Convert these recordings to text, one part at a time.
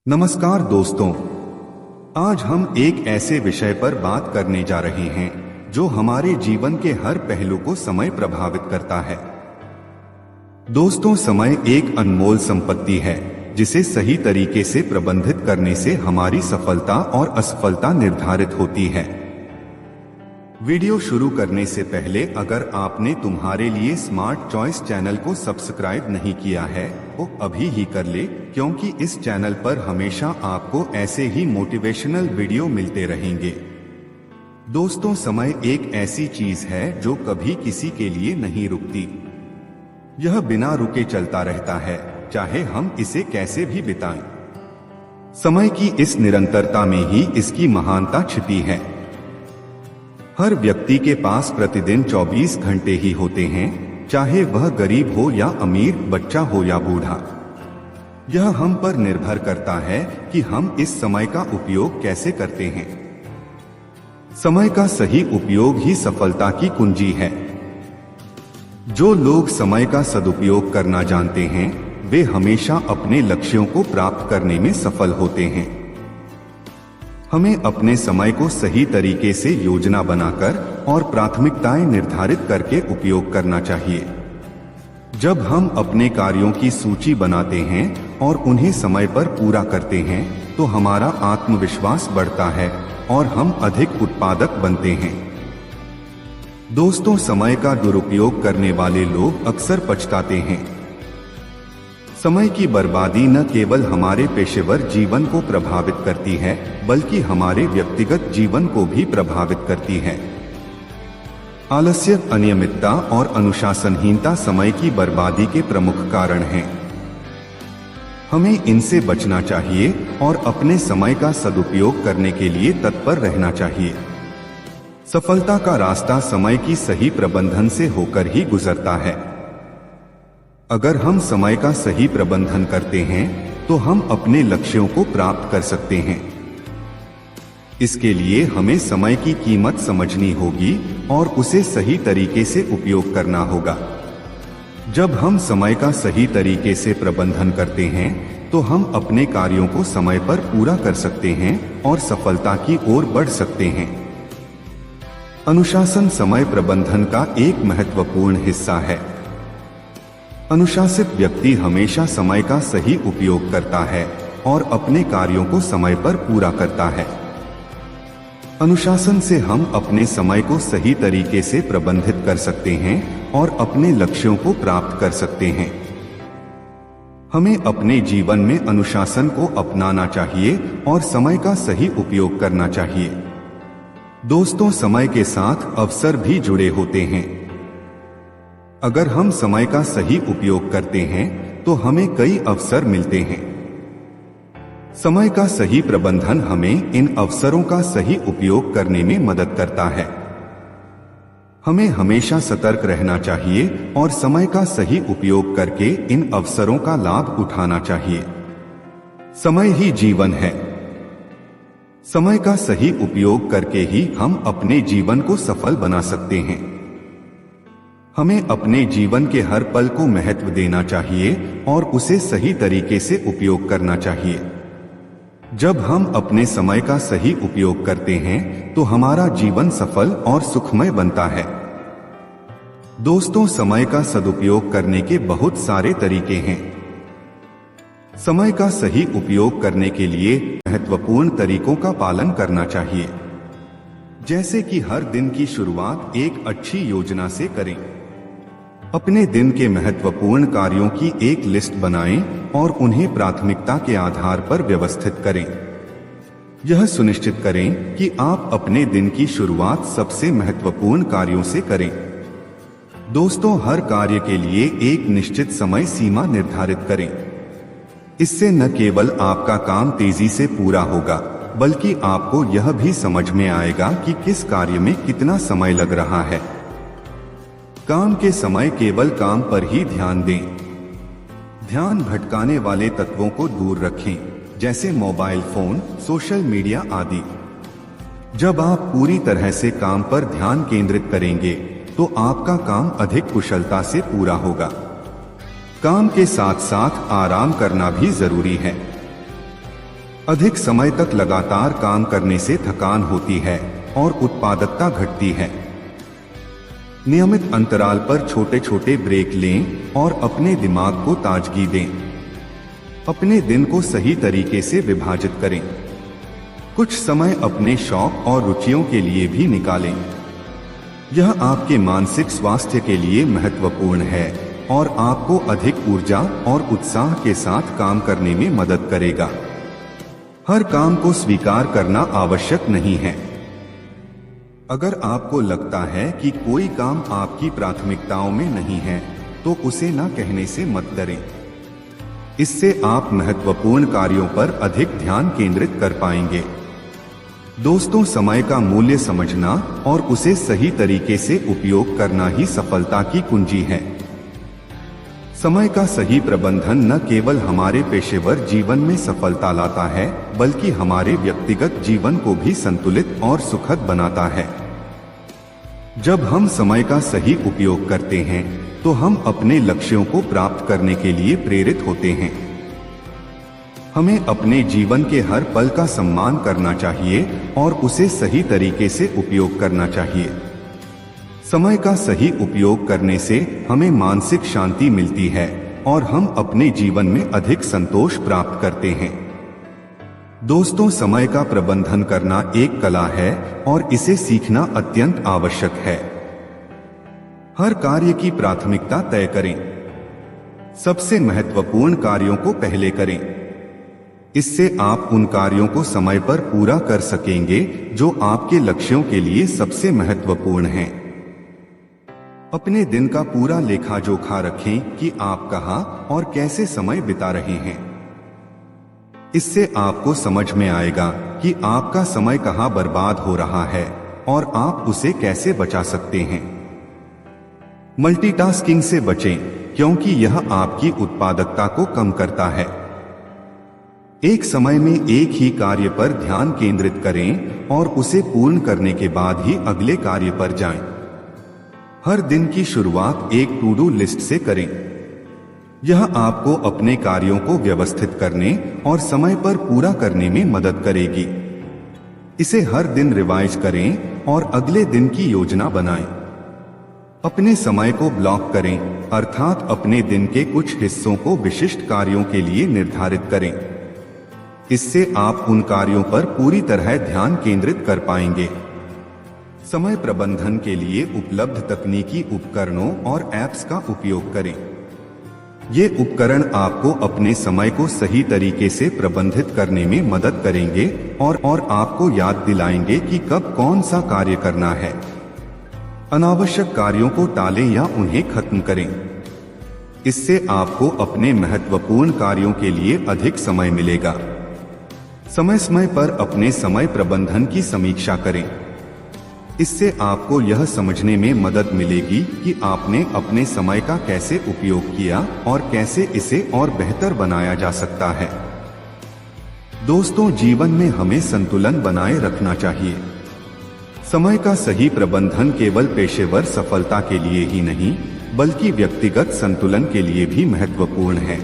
नमस्कार दोस्तों, आज हम एक ऐसे विषय पर बात करने जा रहे हैं जो हमारे जीवन के हर पहलू को समय प्रभावित करता है। दोस्तों, समय एक अनमोल संपत्ति है जिसे सही तरीके से प्रबंधित करने से हमारी सफलता और असफलता निर्धारित होती है। वीडियो शुरू करने से पहले अगर आपने तुम्हारे लिए स्मार्ट चॉइस चैनल को सब्सक्राइब नहीं किया है तो अभी ही कर ले, क्योंकि इस चैनल पर हमेशा आपको ऐसे ही मोटिवेशनल वीडियो मिलते रहेंगे। दोस्तों, समय एक ऐसी चीज है जो कभी किसी के लिए नहीं रुकती। यह बिना रुके चलता रहता है, चाहे हम इसे कैसे भी बिताएं। समय की इस निरंतरता में ही इसकी महानता छिपी है। हर व्यक्ति के पास प्रतिदिन 24 घंटे ही होते हैं, चाहे वह गरीब हो या अमीर, बच्चा हो या बूढ़ा। यह हम पर निर्भर करता है कि हम इस समय का उपयोग कैसे करते हैं। समय का सही उपयोग ही सफलता की कुंजी है। जो लोग समय का सदुपयोग करना जानते हैं, वे हमेशा अपने लक्ष्यों को प्राप्त करने में सफल होते हैं। हमें अपने समय को सही तरीके से योजना बनाकर और प्राथमिकताएं निर्धारित करके उपयोग करना चाहिए। जब हम अपने कार्यों की सूची बनाते हैं और उन्हें समय पर पूरा करते हैं, तो हमारा आत्मविश्वास बढ़ता है और हम अधिक उत्पादक बनते हैं। दोस्तों, समय का दुरुपयोग करने वाले लोग अक्सर पछताते हैं। समय की बर्बादी न केवल हमारे पेशेवर जीवन को प्रभावित करती है, बल्कि हमारे व्यक्तिगत जीवन को भी प्रभावित करती है। आलस्य, अनियमितता और अनुशासनहीनता समय की बर्बादी के प्रमुख कारण हैं। हमें इनसे बचना चाहिए और अपने समय का सदुपयोग करने के लिए तत्पर रहना चाहिए। सफलता का रास्ता समय की सही प्रबंधन से होकर ही गुजरता है। अगर हम समय का सही प्रबंधन करते हैं तो हम अपने लक्ष्यों को प्राप्त कर सकते हैं। इसके लिए हमें समय की कीमत समझनी होगी और उसे सही तरीके से उपयोग करना होगा। जब हम समय का सही तरीके से प्रबंधन करते हैं तो हम अपने कार्यों को समय पर पूरा कर सकते हैं और सफलता की ओर बढ़ सकते हैं। अनुशासन समय प्रबंधन का एक महत्वपूर्ण हिस्सा है। अनुशासित व्यक्ति हमेशा समय का सही उपयोग करता है और अपने कार्यों को समय पर पूरा करता है। अनुशासन से हम अपने समय को सही तरीके से प्रबंधित कर सकते हैं और अपने लक्ष्यों को प्राप्त कर सकते हैं। हमें अपने जीवन में अनुशासन को अपनाना चाहिए और समय का सही उपयोग करना चाहिए। दोस्तों, समय के साथ अवसर भी जुड़े होते हैं। अगर हम समय का सही उपयोग करते हैं तो हमें कई अवसर मिलते हैं। समय का सही प्रबंधन हमें इन अवसरों का सही उपयोग करने में मदद करता है। हमें हमेशा सतर्क रहना चाहिए और समय का सही उपयोग करके इन अवसरों का लाभ उठाना चाहिए। समय ही जीवन है। समय का सही उपयोग करके ही हम अपने जीवन को सफल बना सकते हैं। हमें अपने जीवन के हर पल को महत्व देना चाहिए और उसे सही तरीके से उपयोग करना चाहिए। जब हम अपने समय का सही उपयोग करते हैं तो हमारा जीवन सफल और सुखमय बनता है। दोस्तों, समय का सदुपयोग करने के बहुत सारे तरीके हैं। समय का सही उपयोग करने के लिए महत्वपूर्ण तरीकों का पालन करना चाहिए, जैसे कि हर दिन की शुरुआत एक अच्छी योजना से करें। अपने दिन के महत्वपूर्ण कार्यों की एक लिस्ट बनाएं और उन्हें प्राथमिकता के आधार पर व्यवस्थित करें। यह सुनिश्चित करें कि आप अपने दिन की शुरुआत सबसे महत्वपूर्ण कार्यों से करें। दोस्तों, हर कार्य के लिए एक निश्चित समय सीमा निर्धारित करें। इससे न केवल आपका काम तेजी से पूरा होगा, बल्कि आपको यह भी समझ में आएगा कि किस कार्य में कितना समय लग रहा है। काम के समय केवल काम पर ही ध्यान दें। ध्यान भटकाने वाले तत्वों को दूर रखें, जैसे मोबाइल फोन, सोशल मीडिया आदि। जब आप पूरी तरह से काम पर ध्यान केंद्रित करेंगे तो आपका काम अधिक कुशलता से पूरा होगा। काम के साथ साथ आराम करना भी जरूरी है। अधिक समय तक लगातार काम करने से थकान होती है और उत्पादकता घटती है। नियमित अंतराल पर छोटे छोटे ब्रेक लें और अपने दिमाग को ताजगी दें। अपने दिन को सही तरीके से विभाजित करें। कुछ समय अपने शौक और रुचियों के लिए भी निकालें। यह आपके मानसिक स्वास्थ्य के लिए महत्वपूर्ण है और आपको अधिक ऊर्जा और उत्साह के साथ काम करने में मदद करेगा। हर काम को स्वीकार करना आवश्यक नहीं है। अगर आपको लगता है कि कोई काम आपकी प्राथमिकताओं में नहीं है, तो उसे न कहने से मत डरें। इससे आप महत्वपूर्ण कार्यों पर अधिक ध्यान केंद्रित कर पाएंगे। दोस्तों, समय का मूल्य समझना और उसे सही तरीके से उपयोग करना ही सफलता की कुंजी है। समय का सही प्रबंधन न केवल हमारे पेशेवर जीवन में सफलता लाता है, बल्कि हमारे व्यक्तिगत जीवन को भी संतुलित और सुखद बनाता है। जब हम समय का सही उपयोग करते हैं, तो हम अपने लक्ष्यों को प्राप्त करने के लिए प्रेरित होते हैं। हमें अपने जीवन के हर पल का सम्मान करना चाहिए और उसे सही तरीके से उपयोग करना चाहिए। समय का सही उपयोग करने से हमें मानसिक शांति मिलती है और हम अपने जीवन में अधिक संतोष प्राप्त करते हैं। दोस्तों, समय का प्रबंधन करना एक कला है और इसे सीखना अत्यंत आवश्यक है। हर कार्य की प्राथमिकता तय करें। सबसे महत्वपूर्ण कार्यों को पहले करें। इससे आप उन कार्यों को समय पर पूरा कर सकेंगे जो आपके लक्ष्यों के लिए सबसे महत्वपूर्ण हैं। अपने दिन का पूरा लेखा जोखा रखें कि आप कहां और कैसे समय बिता रहे हैं। इससे आपको समझ में आएगा कि आपका समय कहां बर्बाद हो रहा है और आप उसे कैसे बचा सकते हैं। मल्टीटास्किंग से बचें, क्योंकि यह आपकी उत्पादकता को कम करता है। एक समय में एक ही कार्य पर ध्यान केंद्रित करें और उसे पूर्ण करने के बाद ही अगले कार्य पर जाएं। हर दिन की शुरुआत एक टू डू लिस्ट से करें। यह आपको अपने कार्यों को व्यवस्थित करने और समय पर पूरा करने में मदद करेगी। इसे हर दिन रिवाइज करें और अगले दिन की योजना बनाएं। अपने समय को ब्लॉक करें, अर्थात अपने दिन के कुछ हिस्सों को विशिष्ट कार्यों के लिए निर्धारित करें। इससे आप उन कार्यों पर पूरी तरह ध्यान केंद्रित कर पाएंगे। समय प्रबंधन के लिए उपलब्ध तकनीकी उपकरणों और ऐप्स का उपयोग करें। ये उपकरण आपको अपने समय को सही तरीके से प्रबंधित करने में मदद करेंगे और आपको याद दिलाएंगे कि कब कौन सा कार्य करना है। अनावश्यक कार्यों को टालें या उन्हें खत्म करें। इससे आपको अपने महत्वपूर्ण कार्यों के लिए अधिक समय मिलेगा। समय समय पर अपने समय प्रबंधन की समीक्षा करें। इससे आपको यह समझने में मदद मिलेगी कि आपने अपने समय का कैसे उपयोग किया और कैसे इसे और बेहतर बनाया जा सकता है। दोस्तों, जीवन में हमें संतुलन बनाए रखना चाहिए। समय का सही प्रबंधन केवल पेशेवर सफलता के लिए ही नहीं, बल्कि व्यक्तिगत संतुलन के लिए भी महत्वपूर्ण है।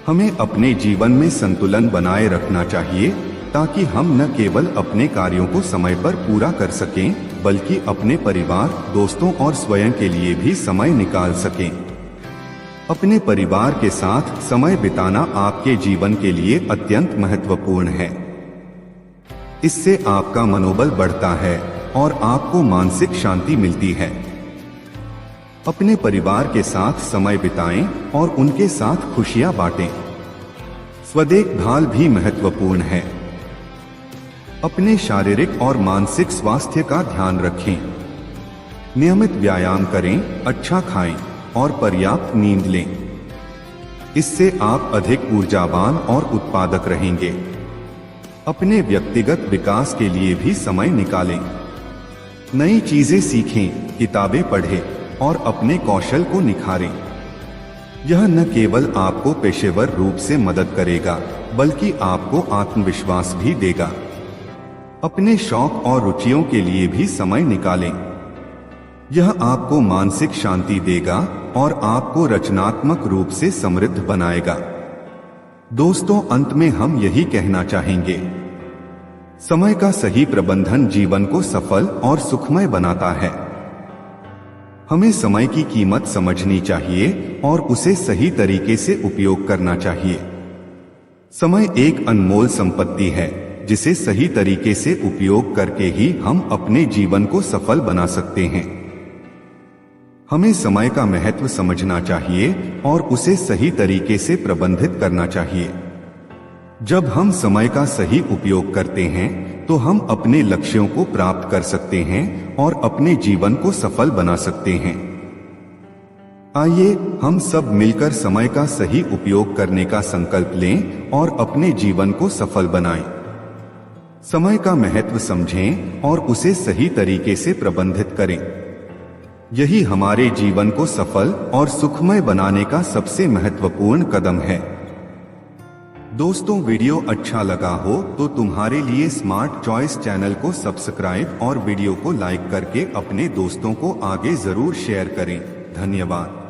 हमें अपने जीवन में संतुलन बनाए रखना चाहिए ताकि हम न केवल अपने कार्यों को समय पर पूरा कर सकें, बल्कि अपने परिवार, दोस्तों और स्वयं के लिए भी समय निकाल सकें। अपने परिवार के साथ समय बिताना आपके जीवन के लिए अत्यंत महत्वपूर्ण है। इससे आपका मनोबल बढ़ता है और आपको मानसिक शांति मिलती है। अपने परिवार के साथ समय बिताएं और उनके साथ खुशियां बांटें। स्वदेखभाल भी महत्वपूर्ण है। अपने शारीरिक और मानसिक स्वास्थ्य का ध्यान रखें। नियमित व्यायाम करें, अच्छा खाएं और पर्याप्त नींद लें। इससे आप अधिक ऊर्जावान और उत्पादक रहेंगे। अपने व्यक्तिगत विकास के लिए भी समय निकालें। नई चीजें सीखें, किताबें पढ़ें और अपने कौशल को निखारें। यह न केवल आपको पेशेवर रूप से मदद करेगा, बल्कि आपको आत्मविश्वास भी देगा। अपने शौक और रुचियों के लिए भी समय निकालें। यह आपको मानसिक शांति देगा और आपको रचनात्मक रूप से समृद्ध बनाएगा। दोस्तों, अंत में हम यही कहना चाहेंगे, समय का सही प्रबंधन जीवन को सफल और सुखमय बनाता है। हमें समय की कीमत समझनी चाहिए और उसे सही तरीके से उपयोग करना चाहिए। समय एक अनमोल संपत्ति है जिसे सही तरीके से उपयोग करके ही हम अपने जीवन को सफल बना सकते हैं। हमें समय का महत्व समझना चाहिए और उसे सही तरीके से प्रबंधित करना चाहिए। जब हम समय का सही उपयोग करते हैं तो हम अपने लक्ष्यों को प्राप्त कर सकते हैं और अपने जीवन को सफल बना सकते हैं। आइए हम सब मिलकर समय का सही उपयोग करने का संकल्प लें और अपने जीवन को सफल बनाएं। समय का महत्व समझें और उसे सही तरीके से प्रबंधित करें। यही हमारे जीवन को सफल और सुखमय बनाने का सबसे महत्वपूर्ण कदम है। दोस्तों, वीडियो अच्छा लगा हो तो तुम्हारे लिए स्मार्ट चॉइस चैनल को सब्सक्राइब और वीडियो को लाइक करके अपने दोस्तों को आगे जरूर शेयर करें। धन्यवाद।